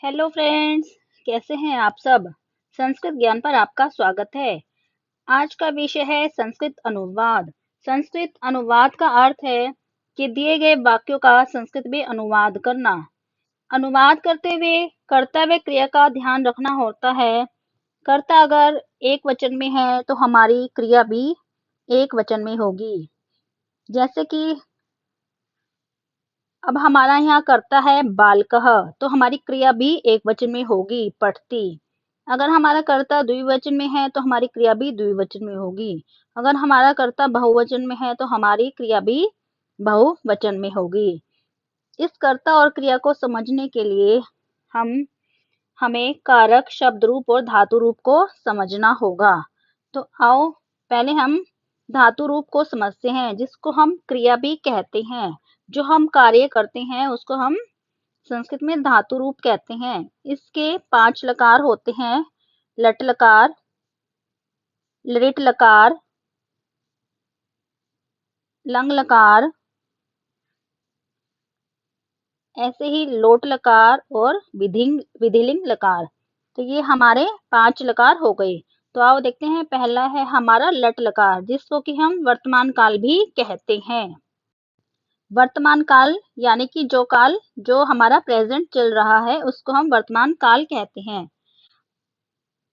Hello friends, कैसे हैं आप सब। संस्कृत ज्ञान पर आपका स्वागत है। आज का विषय है संस्कृत अनुवाद। संस्कृत अनुवाद का अर्थ है कि दिए गए वाक्यों का संस्कृत में अनुवाद करना। अनुवाद करते हुए कर्तव्य क्रिया का ध्यान रखना होता है। कर्ता अगर एक वचन में है तो हमारी क्रिया भी एक वचन में होगी। जैसे कि अब हमारा यहाँ कर्ता है बालकः, तो हमारी क्रिया भी एक वचन में होगी, पठती। अगर हमारा कर्ता द्विवचन में है तो हमारी क्रिया भी द्विवचन में होगी। अगर हमारा कर्ता बहुवचन में है तो हमारी क्रिया भी बहुवचन में होगी। इस कर्ता और क्रिया को समझने के लिए हमें कारक, शब्द रूप और धातु रूप को समझना होगा। तो आओ पहले हम धातु रूप को समझते हैं, जिसको हम क्रिया भी कहते हैं। जो हम कार्य करते हैं उसको हम संस्कृत में धातु रूप कहते हैं। इसके 5 लकार होते हैं: लट लकार, लृट लकार, लंग लकार, ऐसे ही लोट लकार और विधिलिंग लकार। तो ये हमारे 5 लकार हो गए। तो आओ देखते हैं, पहला है हमारा लट लकार, जिसको कि हम वर्तमान काल भी कहते हैं। वर्तमान काल यानी कि जो हमारा प्रेजेंट चल रहा है उसको हम वर्तमान काल कहते हैं।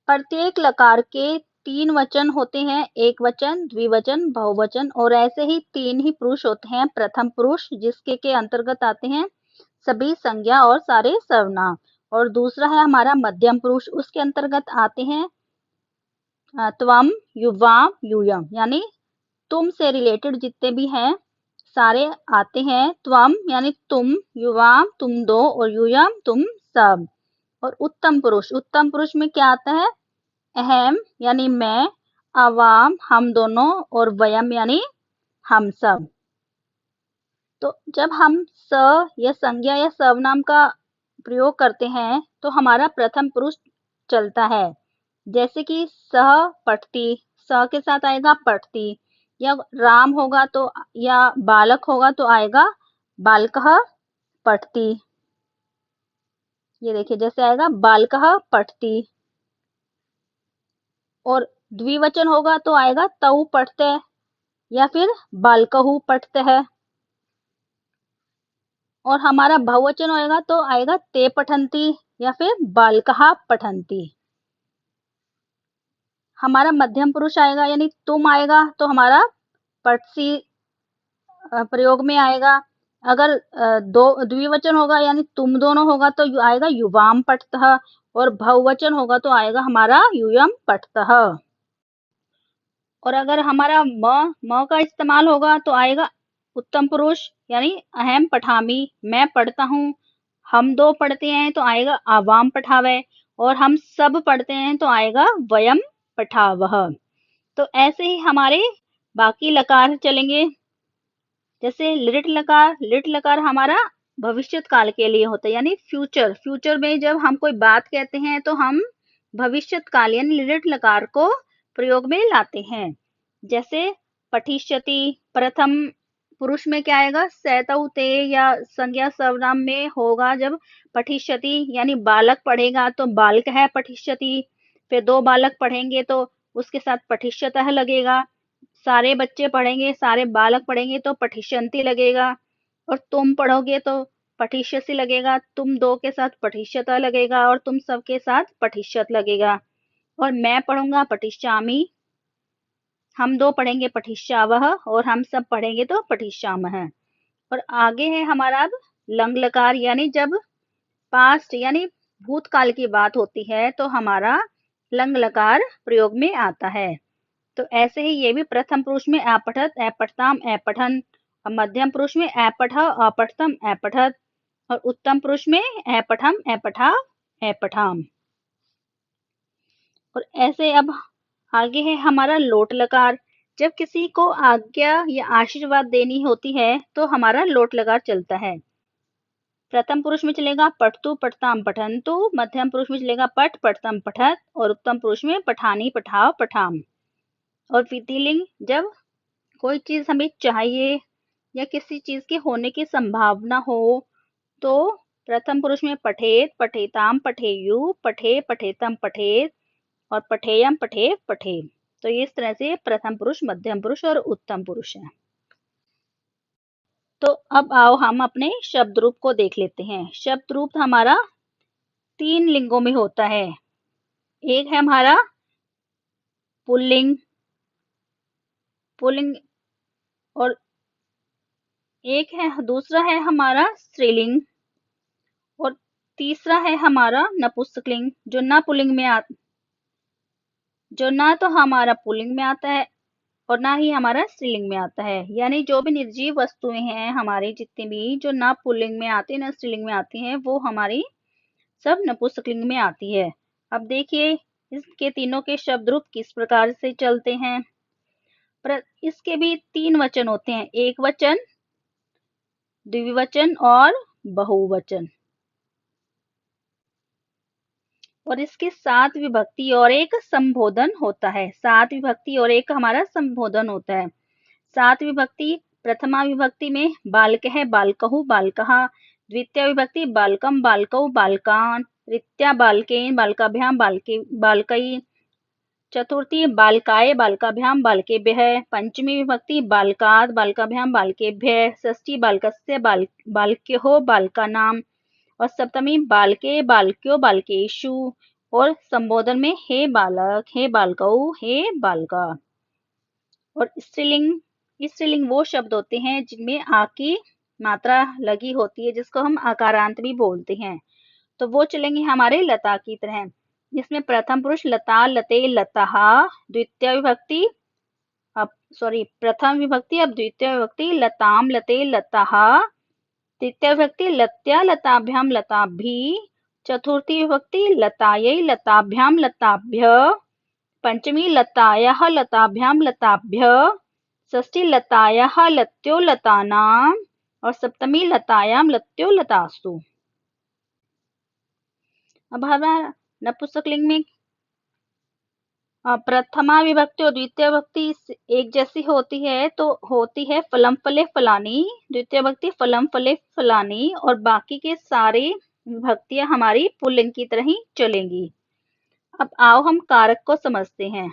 प्रत्येक लकार के 3 वचन होते हैं: एक वचन, द्विवचन, बहुवचन, और ऐसे ही 3 ही पुरुष होते हैं: प्रथम पुरुष, जिसके के अंतर्गत आते हैं सभी संज्ञा और सारे सर्वनाम, और दूसरा है हमारा मध्यम पुरुष, उसके अंतर्गत आते हैं त्वम, युवाम, यूयम, यानी तुम से रिलेटेड जितने भी हैं सारे आते हैं। त्वम यानी तुम, युवाम तुम दो, और यूयम तुम सब। और उत्तम पुरुष में क्या आता है? अहम यानी मैं, अवाम हम दोनों, और वयम यानी हम सब। तो जब हम स या संज्ञा या सर्वनाम का प्रयोग करते हैं तो हमारा प्रथम पुरुष चलता है। जैसे कि सह पठती, स के साथ आएगा पठती, या राम होगा तो, या बालक होगा तो आएगा बालकः पठती। ये देखिए जैसे आएगा बालकः पठती। और द्विवचन होगा तो आएगा तऊ पठते, या फिर बालकहु पठते है। और हमारा बहुवचन होएगा तो आएगा ते पठंती, या फिर बालकः पठंती। हमारा मध्यम पुरुष आएगा यानी तुम आएगा तो हमारा पठसी प्रयोग में आएगा। अगर दो द्विवचन होगा यानी तुम दोनों होगा तो आएगा युवाम पठतः, और बहुवचन होगा तो आएगा हमारा यूयम पठतः। और अगर हमारा म का इस्तेमाल होगा तो आएगा उत्तम पुरुष, यानी अहम पठामी, मैं पढ़ता हूँ। हम दो पढ़ते हैं तो आएगा आवाम पठावे, और हम सब पढ़ते हैं तो आएगा वयम पठावह। तो ऐसे ही हमारे बाकी लकार चलेंगे। जैसे लिट लकार हमारा भविष्यत काल के लिए होता है, यानी फ्यूचर में जब हम कोई बात कहते हैं तो हम भविष्यत काल यानी लिट लकार को प्रयोग में लाते हैं। जैसे पठिष्यति, प्रथम पुरुष में क्या आएगा? सैतौ ते, या संज्ञा सर्वनाम में होगा जब पठिष्यति यानी बालक पढ़ेगा तो बालक है पठिष्यति। फिर 2 बालक पढ़ेंगे तो उसके साथ पठिष्यतः लगेगा। सारे बच्चे पढ़ेंगे, सारे बालक पढ़ेंगे तो पठिष्यन्ति लगेगा। और तुम पढ़ोगे तो पठिष्यसि लगेगा। तुम दो के साथ पठिष्यतः लगेगा, और तुम सब के साथ पठिष्यत लगेगा। और मैं पढ़ूंगा पठिष्यामि, हम दो पढ़ेंगे पठिष्यावह, और हम सब पढ़ेंगे तो पठिष्यामः। और आगे है हमारा अब लंग लकार, यानी जब पास्ट यानी भूतकाल की बात होती है तो हमारा लंग लकार प्रयोग में आता है। तो ऐसे ही ये भी प्रथम पुरुष में अपठत, अपठताम, अपठन, और मध्यम पुरुष में अपठ, अपठतम, अपठत, और उत्तम पुरुष में अपठम, अपठा, अपठाम। और ऐसे अब आगे है हमारा लोट लकार। जब किसी को आज्ञा या आशीर्वाद देनी होती है तो हमारा लोट लकार चलता है। प्रथम पुरुष में चलेगा पठतु, पठताम, पठन्तु, मध्यम पुरुष में चलेगा पठ, पठतम, पठत, और उत्तम पुरुष में पठानी, पठाव, पठाम। और विधिलिंग, जब कोई चीज हमें चाहिए या किसी चीज के होने की संभावना हो तो प्रथम पुरुष में पठेत, पठेताम, पठेयु, पठे, पठेतम, पठेत और पठेयम, पठे, पठे। तो इस तरह से प्रथम पुरुष, मध्यम पुरुष और उत्तम पुरुष है। तो अब आओ हम अपने शब्द रूप को देख लेते हैं। शब्द रूप हमारा 3 लिंगों में होता है। एक है हमारा पुल्लिंग, पुल्लिंग, और एक है, दूसरा है हमारा स्त्रीलिंग, और तीसरा है हमारा नपुंसकलिंग, जो ना तो हमारा पुल्लिंग में आता है और ना ही हमारा स्त्रीलिंग में आता है। यानी जो भी निर्जीव वस्तुएं हैं हमारी, जितनी भी जो ना पुल्लिंग में आती है ना स्त्रीलिंग में आती हैं, वो हमारी सब नपुंसकलिंग में आती है। अब देखिए इसके तीनों के शब्द रूप किस प्रकार से चलते हैं। इसके भी 3 वचन होते हैं, एक वचन, द्विवचन और बहुवचन। और इसके 7 विभक्ति और एक संबोधन होता है। 7 विभक्ति और एक हमारा संबोधन होता है। 7 विभक्ति, प्रथमा विभक्ति में बालक है, बालकहु, बालकहा। द्वितीय विभक्ति बालकम, बालकौ, बालकान। तृतीया बालकेन, बालकाभ्याम, बालके, बालकई। चतुर्थी बालकाय, बालकाभ्याम, बालकेभ्यः। पंचमी विभक्ति बालकात्, बालकाभ्याम, बालकेभ्यः। षष्ठी बालकस्य, बालक्योः, बालकानां। और सप्तमी बालके, बालक्यो, बालकेषु। और संबोधन में हे बालक, हे बालकौ, हे बालका। और स्त्रीलिंग वो शब्द होते हैं जिनमें आ की मात्रा लगी होती है, जिसको हम आकारांत भी बोलते हैं। तो वो चलेंगे हमारे लता की तरह, जिसमें प्रथम पुरुष लता, लते, लताः। द्वितीय विभक्ति, अब प्रथम विभक्ति, अब द्वितीय विभक्ति लताम, लते, लताः। तृतीय विभक्ति लत्या, लताभ्याम, लताभिः। चतुर्थी विभक्ति लतायै, लताभ्याम, लताभ्यः। पंचमी लतायाः, लताभ्याम, लताभ्यः। षष्ठी लतायाः, लत्यो, लतानां। और सप्तमी लतायां, लत्यो, लतासु। अब हमारा नपुंसकलिंग में प्रथमा विभक्ति और द्वितीय विभक्ति एक जैसी होती है, तो होती है फलम, फले, फलानी। द्वितीय विभक्ति फलम, फले, फलानी। और बाकी के सारे विभक्तियां हमारी पुल्लिंग की तरह ही चलेंगी। अब आओ हम कारक को समझते हैं।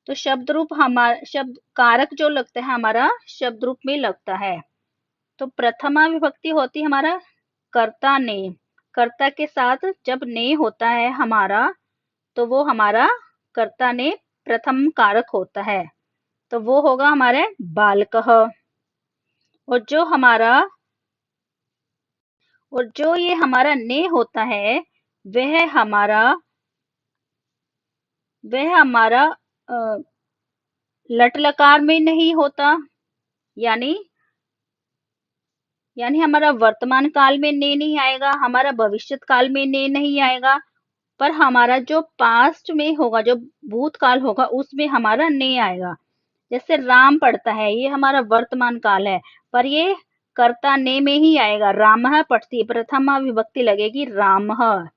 तो शब्द रूप हमारा, शब्द कारक जो लगता है हमारा शब्द रूप में लगता है। तो प्रथमा विभक्ति होती है हमारा कर्ता, ने। कर्ता के साथ जब ने होता है हमारा, तो वो हमारा कर्ता ने प्रथम कारक होता है। तो वो होगा हमारे बालकः। और जो ये हमारा ने होता है, वह हमारा लट लकार में नहीं होता। यानी हमारा वर्तमान काल में ने नहीं आएगा, हमारा भविष्य काल में ने नहीं आएगा, पर हमारा जो पास्ट में होगा, जो भूतकाल होगा, उसमें हमारा ने आएगा। जैसे राम पढ़ता है, ये हमारा वर्तमान काल है, पर ये कर्ता ने में ही आएगा। रामः पठति, प्रथमा विभक्ति लगेगी रामः,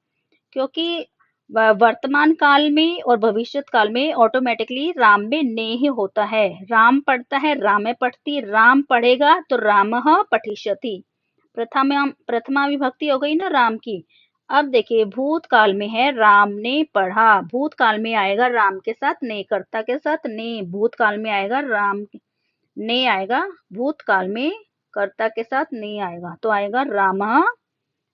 क्योंकि वर्तमान काल में और भविष्य काल में ऑटोमेटिकली राम में ने ही होता है। राम पढ़ता है, रामे पठति, राम पढ़ेगा तो रामः पठिष्यति। प्रथमा विभक्ति हो गई ना राम की। अब देखिए भूतकाल में है, राम ने पढ़ा, भूतकाल में आएगा राम के साथ ने, कर्ता के साथ ने। भूतकाल में आएगा राम ने आएगा, भूतकाल में कर्ता के साथ ने आएगा, तो आएगा रामः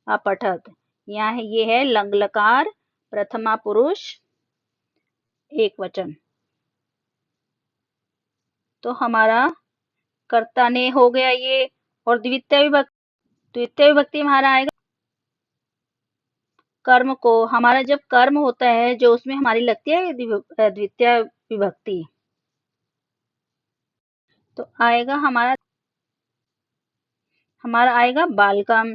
अपठत। यहाँ ये है लंग लकार, प्रथमा पुरुष, एक वचन। तो हमारा कर्ता ने हो गया ये। और द्वितीय विभक्ति हमारा आएगा कर्म को। हमारा जब कर्म होता है, जो उसमें हमारी लगती है द्वितीय विभक्ति, तो आएगा हमारा आएगा बालकम।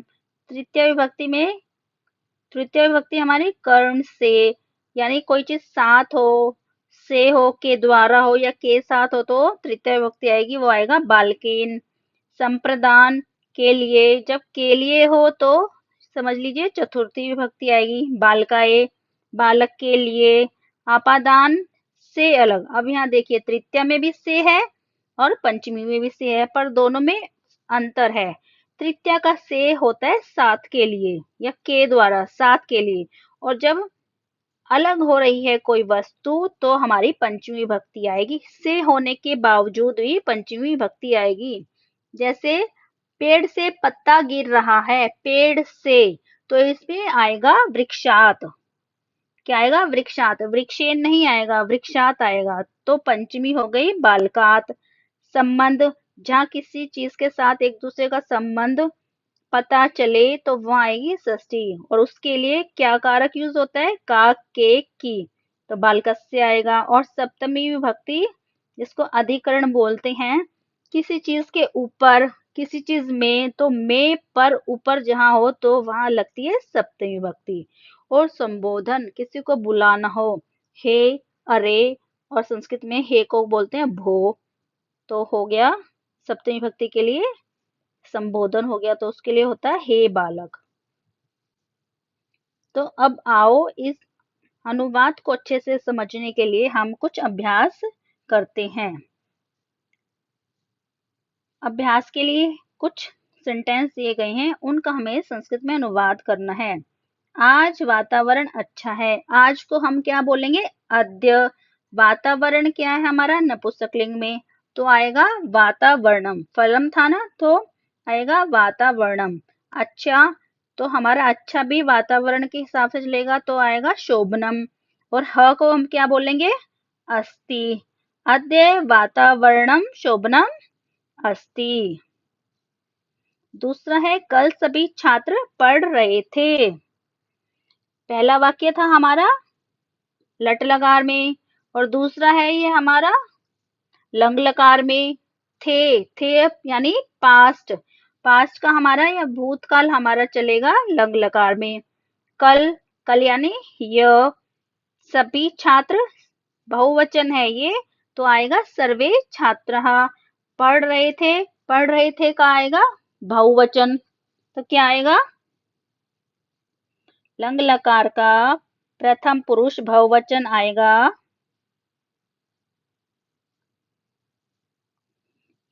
तृतीय विभक्ति हमारी कर्म से, यानी कोई चीज साथ हो, से हो, के द्वारा हो या के साथ हो, तो तृतीय विभक्ति आएगी, वो आएगा बालकेन। संप्रदान, के लिए, जब के लिए हो तो समझ लीजिए चतुर्थी विभक्ति आएगी, बालकाए, बालक के लिए। आपादान, से अलग। अब यहाँ देखिए तृतीया में भी से है और पंचमी में भी से है, पर दोनों में अंतर है। तृतीया का से होता है साथ के लिए या के द्वारा साथ के लिए, और जब अलग हो रही है कोई वस्तु तो हमारी पंचमी विभक्ति आएगी। से होने के बावजूद भी पंचमी विभक्ति आएगी। जैसे पेड़ से पत्ता गिर रहा है, पेड़ से, तो इसमें आएगा वृक्षात। क्या आएगा? वृक्षात। वृक्षेन नहीं आएगा, वृक्षात आएगा। तो पंचमी हो गई बालकात। संबंध, जहाँ किसी चीज के साथ एक दूसरे का संबंध पता चले तो वहां आएगी षष्ठी, और उसके लिए क्या कारक यूज होता है? का, के, की, तो बालकस्य आएगा। और सप्तमी विभक्ति जिसको अधिकरण बोलते हैं, किसी चीज के ऊपर, किसी चीज में, तो में पर ऊपर जहां हो तो वहां लगती है सप्तमी विभक्ति। और संबोधन, किसी को बुलाना हो, हे, अरे, और संस्कृत में हे को बोलते हैं भो, तो हो गया सप्तमी विभक्ति के लिए संबोधन हो गया, तो उसके लिए होता है हे बालक। तो अब आओ इस अनुवाद को अच्छे से समझने के लिए हम कुछ अभ्यास करते हैं। अभ्यास के लिए कुछ सेंटेंस दिए गए हैं, उनका हमें संस्कृत में अनुवाद करना है। आज वातावरण अच्छा है। आज को हम क्या बोलेंगे? अद्य। वातावरण क्या है हमारा? नपुंसकलिंग में, तो आएगा वातावरणम। फलम था ना, तो आएगा वातावरणम। अच्छा, तो हमारा अच्छा भी वातावरण के हिसाब से चलेगा, तो आएगा शोभनम। और ह को हम क्या बोलेंगे? अस्ति। अद्य वातावरणम शोभनम अस्ति। दूसरा है कल सभी छात्र पढ़ रहे थे। पहला वाक्य था हमारा लट लकार में, और दूसरा है ये हमारा लंग लकार में। थे यानी पास्ट, पास्ट का हमारा या भूतकाल हमारा चलेगा लंग लकार में। कल, कल यानी य। सभी छात्र बहुवचन है ये, तो आएगा सर्वे छात्रः। पढ़ रहे थे का आएगा बहुवचन, तो क्या आएगा? लंग लकार का प्रथम पुरुष बहुवचन आएगा,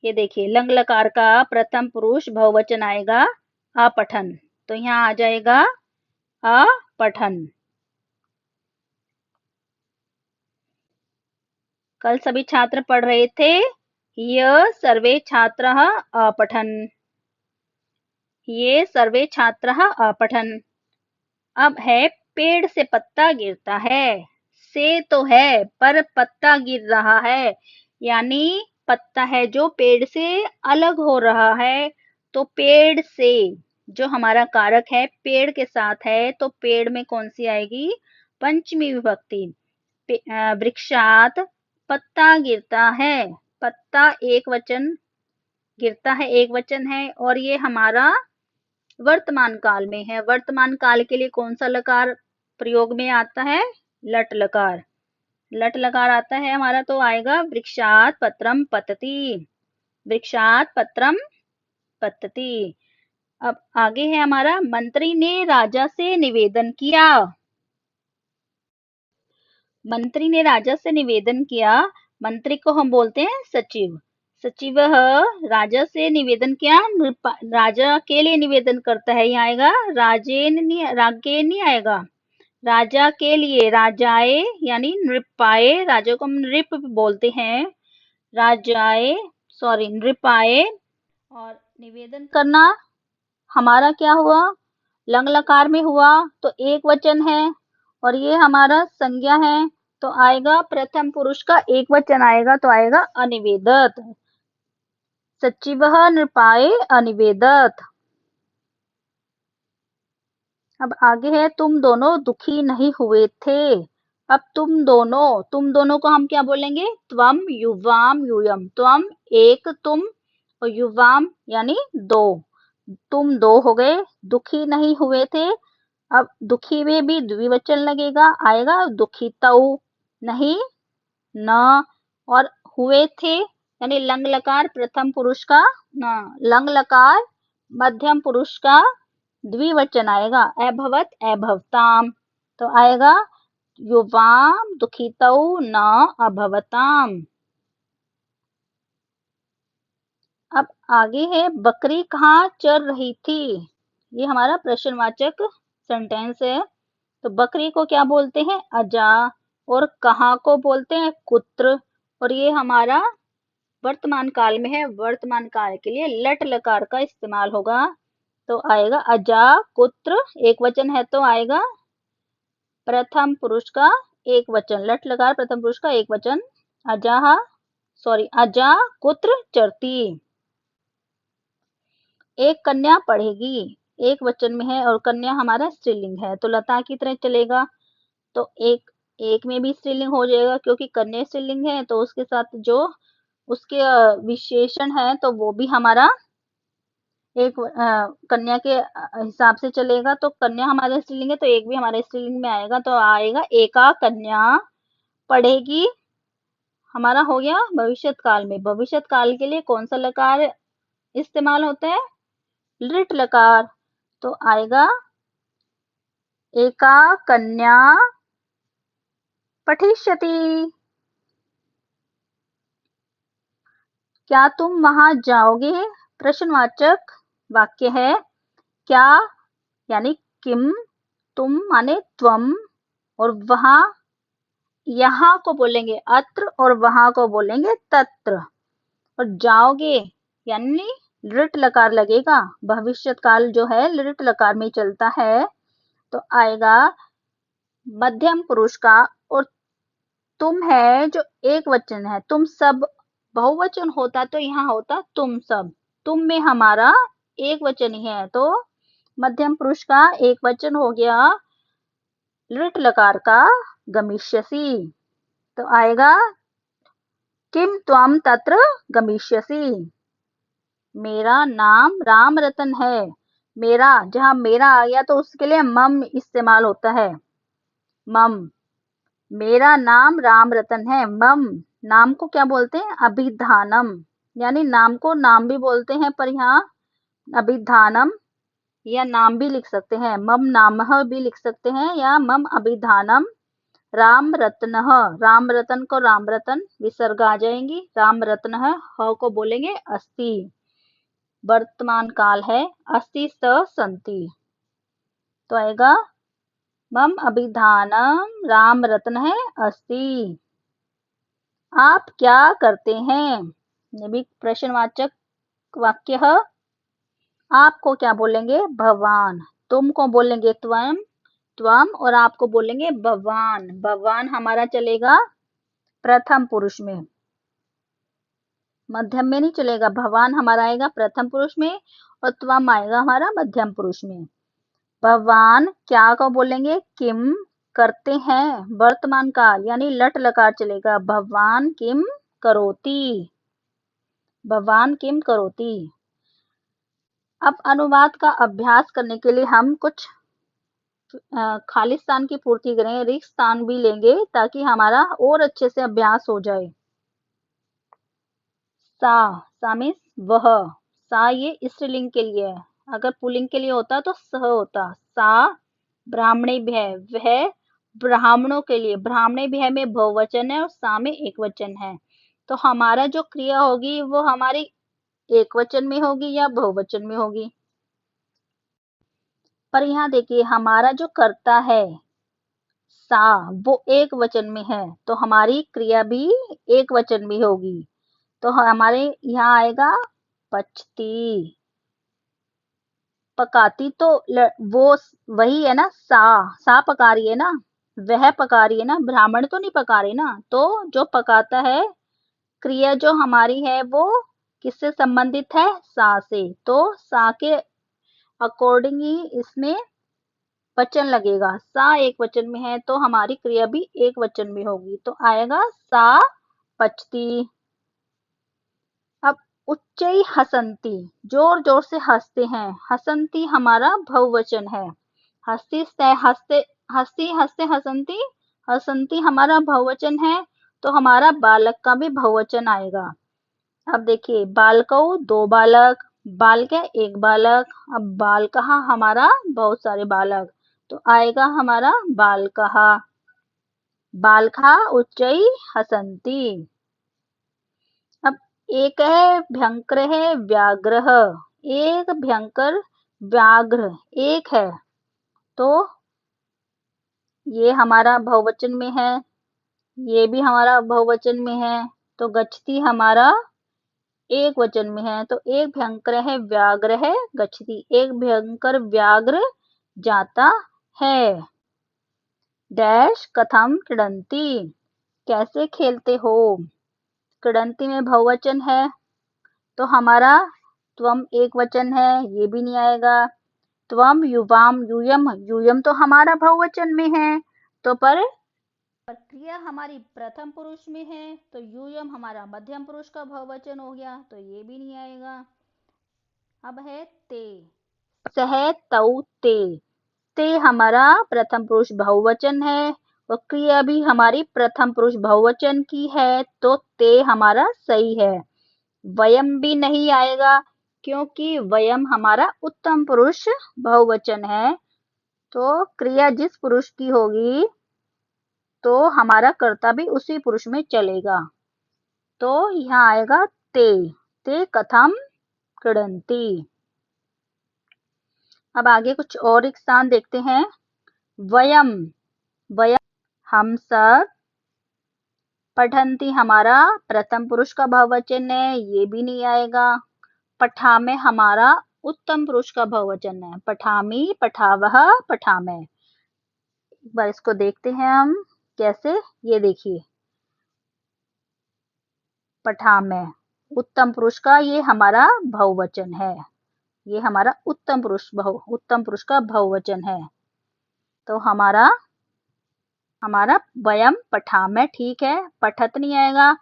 ये देखिए लंग लकार का प्रथम पुरुष बहुवचन आएगा अपठन, तो यहाँ आ जाएगा अपठन। कल सभी छात्र पढ़ रहे थे, ये सर्वे छात्रः अपठन, ये सर्वे छात्रः अपठन। अब है पेड़ से पत्ता गिरता है। से तो है पर पत्ता गिर रहा है, यानी पत्ता है जो पेड़ से अलग हो रहा है, तो पेड़ से जो हमारा कारक है पेड़ के साथ है, तो पेड़ में कौन सी आएगी? पंचमी विभक्ति। वृक्षात पत्ता गिरता है। पत्ता एक वचन, गिरता है एक वचन है, और ये हमारा वर्तमान काल में है। वर्तमान काल के लिए कौन सा लकार प्रयोग में आता है? लट लकार। लट लकार आता है हमारा, तो आएगा वृक्षात पत्रम पतति। वृक्षात पत्रम पतति। अब आगे है हमारा मंत्री ने राजा से निवेदन किया। मंत्री ने राजा से निवेदन किया, मंत्री को हम बोलते हैं सचिव। सचिव राजा से निवेदन किया, राजा के लिए निवेदन करता है, यहाँ आएगा राजेन नहीं, रागेन नहीं आएगा, राजा के लिए। राजाए यानी नृपाए, राजा को हम नृप बोलते हैं, राजाए सॉरी नृपाए। और निवेदन करना हमारा क्या हुआ? लंग लकार में हुआ, तो एक वचन है, और ये हमारा संज्ञा है, तो आएगा प्रथम पुरुष का एक वचन आएगा, तो आएगा अनिवेदत। सचिवः नृपाए अनिवेदत। अब आगे है तुम दोनों दुखी नहीं हुए थे। अब तुम दोनों को हम क्या बोलेंगे? त्वम युवाम यूयम। त्वम एक, तुम, और युवाम यानी दो, तुम दो हो गए। दुखी नहीं हुए थे, अब दुखी में भी द्विवचन लगेगा, आएगा दुखितौ, नहीं न, और हुए थे यानी लंग लकार प्रथम पुरुष का न, लंग लकार मध्यम पुरुष का द्विवचन आएगा, अभवत अभवताम, तो आएगा युवाम दुखितौ न अभवताम। अब आगे है बकरी कहाँ चर रही थी। ये हमारा प्रश्नवाचक सेंटेंस है। तो बकरी को क्या बोलते हैं, अजा, और कहाँ को बोलते हैं, कुत्र। और ये हमारा वर्तमान काल में है। वर्तमान काल के लिए लट लकार का इस्तेमाल होगा। तो आएगा अजा कुत्र, एक वचन है तो आएगा प्रथम पुरुष का एक वचन। लट लकार प्रथम पुरुष का एक वचन। अजा कुत्र चरती। एक कन्या पढ़ेगी, एक वचन में है और कन्या हमारा स्त्रीलिंग है, तो लता की तरह चलेगा। तो एक एक में भी स्त्रीलिंग हो जाएगा, क्योंकि कन्या स्त्रीलिंग है तो उसके साथ जो उसके विशेषण है तो वो भी हमारा एक कन्या के हिसाब से चलेगा। तो कन्या हमारे स्त्रीलिंग है तो एक भी हमारे स्त्रीलिंग में आएगा, तो आएगा एका कन्या पढ़ेगी। हमारा हो गया भविष्यत काल में। भविष्यत काल के लिए कौन सा लकार इस्तेमाल होता है, लिट लकार। तो आएगा एका कन्या पठिष्यति। क्या तुम वहां जाओगे, प्रश्नवाचक वाक्य है। क्या यानी किम, तुम माने त्वम, और वहां यहाँ को बोलेंगे अत्र और वहां को बोलेंगे तत्र। और जाओगे यानी लिट लकार लगेगा। भविष्यत काल जो है लिट लकार में चलता है। तो आएगा मध्यम पुरुष का, और तुम है जो एक वचन है। तुम सब बहुवचन होता तो यहाँ होता तुम सब। तुम में हमारा एक वचन ही है, तो मध्यम पुरुष का एक वचन हो गया लिट लकार का गमिष्यसि। तो आएगा किम त्वम तत्र गमिष्यसि। मेरा नाम राम रतन है। मेरा, जहां मेरा आ गया तो उसके लिए मम इस्तेमाल होता है। मम, मेरा नाम राम रतन है। मम, नाम को क्या बोलते हैं, अभिधानम। यानी नाम को नाम भी बोलते हैं, पर यहाँ अभिधानम या नाम भी लिख सकते हैं। मम नामः भी लिख सकते हैं, या मम अभिधानम राम रत्नः। राम रतन को राम रतन विसर्ग आ जाएंगी। राम रत्नः, ह को बोलेंगे अस्ति। वर्तमान काल है, अस्ति स संति। तो आएगा मम अभिधानम राम रत्न है अस्ति। आप क्या करते हैं, ये भी प्रश्नवाचक वाक्य है। आपको क्या बोलेंगे, भवान। तुम को बोलेंगे त्वम, त्वम, और आपको बोलेंगे भवान। भवान हमारा चलेगा प्रथम पुरुष में, मध्यम में नहीं चलेगा। भवान हमारा आएगा प्रथम पुरुष में और त्वम आएगा हमारा मध्यम पुरुष में। भगवान क्या को बोलेंगे, किम करते हैं, वर्तमान काल यानी लट लकार चलेगा। भगवान किम करोति। भगवान किम करोति। अब अनुवाद का अभ्यास करने के लिए हम कुछ खाली स्थान की पूर्ति करेंगे, रिक्त स्थान भी लेंगे ताकि हमारा और अच्छे से अभ्यास हो जाए। सा मीन्स वह। सा ये स्त्रीलिंग के लिए है, अगर पुल्लिंग के लिए होता तो सह होता। सा ब्राह्मणी भय, वह ब्राह्मणों के लिए। ब्राह्मणी भय में बहुवचन है और सा में एक वचन है, तो हमारा जो क्रिया होगी वो हमारी एक वचन में होगी या बहुवचन में होगी। पर यहाँ देखिए हमारा जो कर्ता है सा वो एक वचन में है, तो हमारी क्रिया भी एक वचन में होगी। तो हमारे यहाँ आएगा पचती। पकाती तो वो वही है ना, सा पका रही है ना, वह पका रही है ना, ब्राह्मण तो नहीं पका रहे ना। तो जो पकाता है, क्रिया जो हमारी है वो किससे संबंधित है, सा से। तो सा के अकॉर्डिंग ही इसमें वचन लगेगा। सा एक वचन में है तो हमारी क्रिया भी एक वचन में होगी, तो आएगा सा पचती। अब उच्चई हसंती, जोर जोर से हंसते हैं। हसंती हमारा बहुवचन है। हंसती हंसते हंसती हंसते हसंती, हसंती हमारा बहुवचन है, तो हमारा बालक का भी बहुवचन आएगा। अब देखिए बालकौ दो बालक, बालक एक बालक। अब बालकहा हमारा बहुत सारे बालक, तो आएगा हमारा बालकहा। बालका उच्चई हसंती। अब एक है भयंकर है व्याघ्र, एक भयंकर व्याघ्र एक है, तो ये हमारा बहुवचन में है, ये भी हमारा बहुवचन में है, तो गच्छति हमारा एक वचन में है। तो एक भयंकर है व्याघ्र है गच्छति, एक भयंकर व्याघ्र जाता है। डैश कथम क्रीडन्ति, कैसे खेलते हो। क्रीडन्ति में बहुवचन है, तो हमारा त्वम एक वचन है, ये भी नहीं आएगा। त्वम युवाम यूयम, यूयम तो हमारा बहुवचन में है, तो पर क्रिया हमारी प्रथम पुरुष में है, तो यूयम हमारा मध्यम पुरुष का बहुवचन हो गया, तो ये भी नहीं आएगा। अब है ते, सह तौ ते, ते हमारा प्रथम पुरुष बहुवचन है और क्रिया भी हमारी प्रथम पुरुष बहुवचन की है, तो ते हमारा सही है। वयम भी नहीं आएगा क्योंकि वयम हमारा उत्तम पुरुष बहुवचन है, तो क्रिया जिस पुरुष की होगी तो हमारा कर्ता भी उसी पुरुष में चलेगा, तो यहाँ आएगा ते, ते कथम क्रीडन्ति। अब आगे कुछ और एक स्थान देखते हैं। वयम, वयम हम सब, पठन्ति हमारा प्रथम पुरुष का बहुवचन है, ये भी नहीं आएगा। पठामे हमारा उत्तम पुरुष का बहुवचन है, पठामी पठावह पठामे। एक बार इसको देखते हैं हम कैसे, ये देखिए पठामे उत्तम पुरुष का ये हमारा बहुवचन है, ये हमारा उत्तम पुरुष का बहुवचन है, तो हमारा वयम पठामे ठीक है। पठत नहीं आएगा,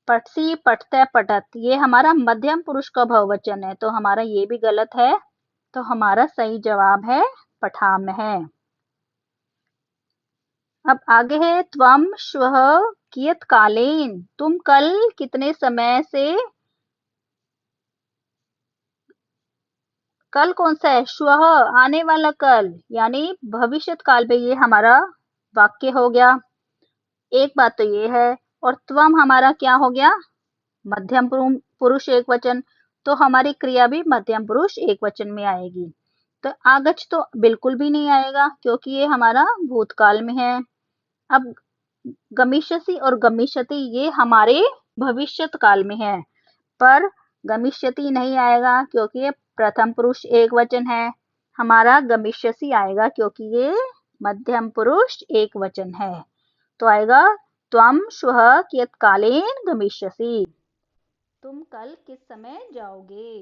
पठसी पठते पठत, ये हमारा मध्यम पुरुष का बहुवचन है, तो हमारा ये भी गलत है, तो हमारा सही जवाब है पठाम है। अब आगे है त्वम श्वः कियत् कालेन, तुम कल कितने समय से, कल कौन सा है, श्वः आने वाला कल यानी भविष्यत काल में, ये हमारा वाक्य हो गया। एक बात तो ये है, और त्वम हमारा क्या हो गया, मध्यम पुरुष एक वचन, तो हमारी क्रिया भी मध्यम पुरुष एक वचन में आएगी। तो आगच्छ तो बिल्कुल भी नहीं आएगा क्योंकि ये हमारा भूतकाल में है। अब गमिष्यसि और गमिष्यति ये हमारे भविष्यत काल में है, पर गमिष्यति नहीं आएगा क्योंकि ये प्रथम पुरुष एक वचन है, हमारा गमिष्यसि आएगा क्योंकि ये मध्यम पुरुष एक वचन है, तो आएगा त्वम श्वः कियत् कालेन गमिष्यसि, तुम कल किस समय जाओगे।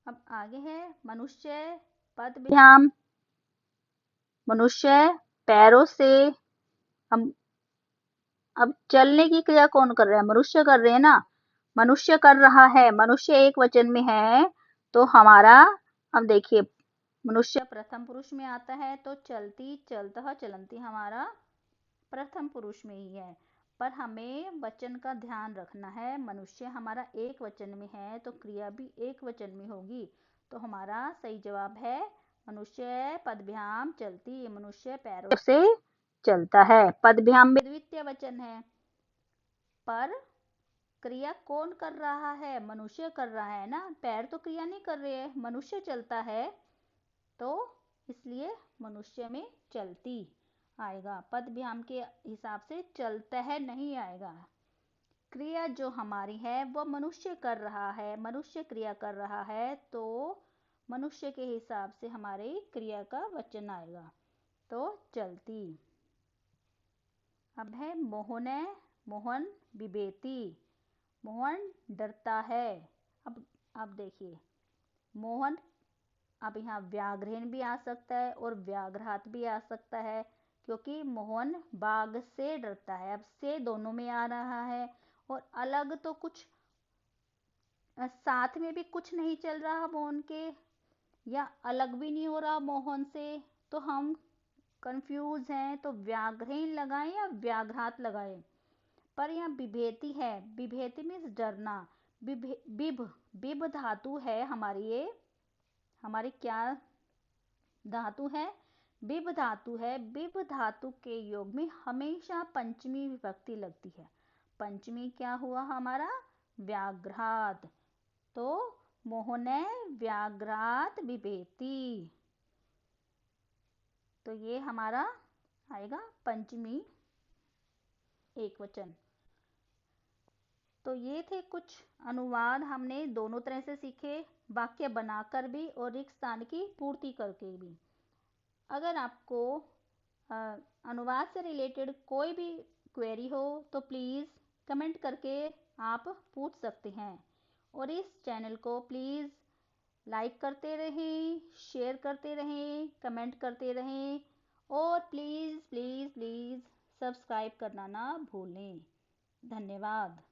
अब आगे है मनुष्य पदभ्याम, मनुष्य पैरों से, हम अब चलने की क्रिया कौन कर रहा है, मनुष्य कर रहे हैं ना, मनुष्य कर रहा है, मनुष्य एक वचन में है, तो हमारा, अब देखिए मनुष्य प्रथम पुरुष में आता है, तो चलती चलतः चलंती हमारा प्रथम पुरुष में ही है, पर हमें वचन का ध्यान रखना है, मनुष्य हमारा एक वचन में है तो क्रिया भी एक वचन में होगी, तो हमारा सही जवाब है मनुष्य पदभ्याम चलती, मनुष्य पैरों से चलता है। पदभ्याम में द्वितीय वचन है, पर क्रिया कौन कर रहा है, मनुष्य कर रहा है ना, पैर तो क्रिया नहीं कर रहे हैं, मनुष्य चलता है, तो इसलिए मनुष्य में चलती आएगा, पदभ्याम के हिसाब से चलता है नहीं आएगा। क्रिया जो हमारी है वो मनुष्य कर रहा है, मनुष्य क्रिया कर रहा है, तो मनुष्य के हिसाब से हमारी क्रिया का वचन आएगा, तो चलती। अब है मोहने, मोहन बिबेती, मोहन डरता है। अब देखिए मोहन, अब यहाँ व्याघ्रेन भी आ सकता है और व्याघ्रात भी आ सकता है, क्योंकि मोहन बाघ से डरता है, अब से दोनों में आ रहा है, और अलग तो कुछ साथ में भी कुछ नहीं चल रहा मोहन के, या अलग भी नहीं हो रहा मोहन से, तो हम कंफ्यूज हैं, तो व्याघ्रेन लगाएं या व्याघ्रात लगाएं। पर यहाँ बिभेति है, बिभेति मीन्स डरना, बिभ बिभ धातु है हमारी, ये हमारी क्या धातु है, बिभ धातु है, बिभ धातु के योग में हमेशा पंचमी विभक्ति लगती है, पंचमी क्या हुआ हमारा? व्याघ्रात। तो मोहने व्याघ्रात बिभेति। तो ये हमारा आएगा पंचमी एक वचन। तो ये थे कुछ अनुवाद, हमने दोनों तरह से सीखे, वाक्य बनाकर भी और एक स्थान की पूर्ति करके भी। अगर आपको अनुवाद से रिलेटेड कोई भी क्वेरी हो तो प्लीज़ कमेंट करके आप पूछ सकते हैं। और इस चैनल को प्लीज़ लाइक करते रहें, शेयर करते रहें, कमेंट करते रहें और प्लीज़ प्लीज़ प्लीज़ सब्सक्राइब करना ना भूलें। धन्यवाद।